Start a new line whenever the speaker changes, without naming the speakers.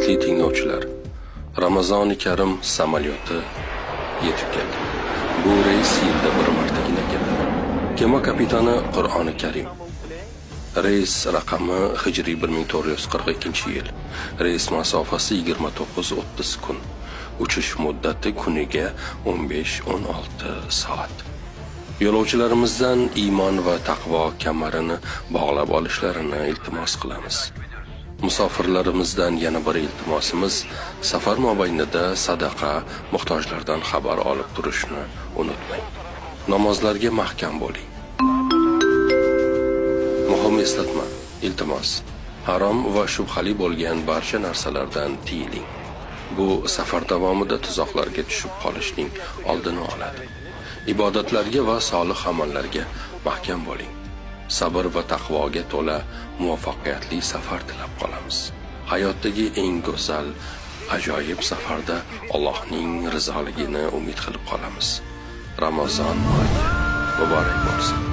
Hurmatli tinglovchilar, Ramazoni Karim samolyoti yetib keldi. Bu reys yilda bir martagina keladi. Kema kapitani Qur'oni Karim. Reys raqami hijriy 1442-yil. Reys masofasi 29-30 kun. Uchish muddati kuniga 15-16 soat. Yo'lovchilarimizdan iymon va taqvo kamarini bog'lab olishlarini iltimos qilamiz. Musofirlarimizdan yana bir iltimosimiz, safar mobaynida sadaqa, muhtojlardan xabar olib turishni unutmang. Namozlarga mahkam bo'ling. Muhim eslatma, iltimos, harom va shubhali bo'lgan barcha narsalardan tiyiling. Bu safar davomida tuzoqlarga tushib qolishning oldini oladi. Ibodatlarga va solih amallarga mahkam bo'ling. Sabr va taqvoga to'la muvaffaqiyatli safar tilab qolamiz. Hayotdagi eng go'zal, ajoyib safarda Allohning rizoligini umid qilib qolamiz. Ramazon oyi muborak bo'lsin.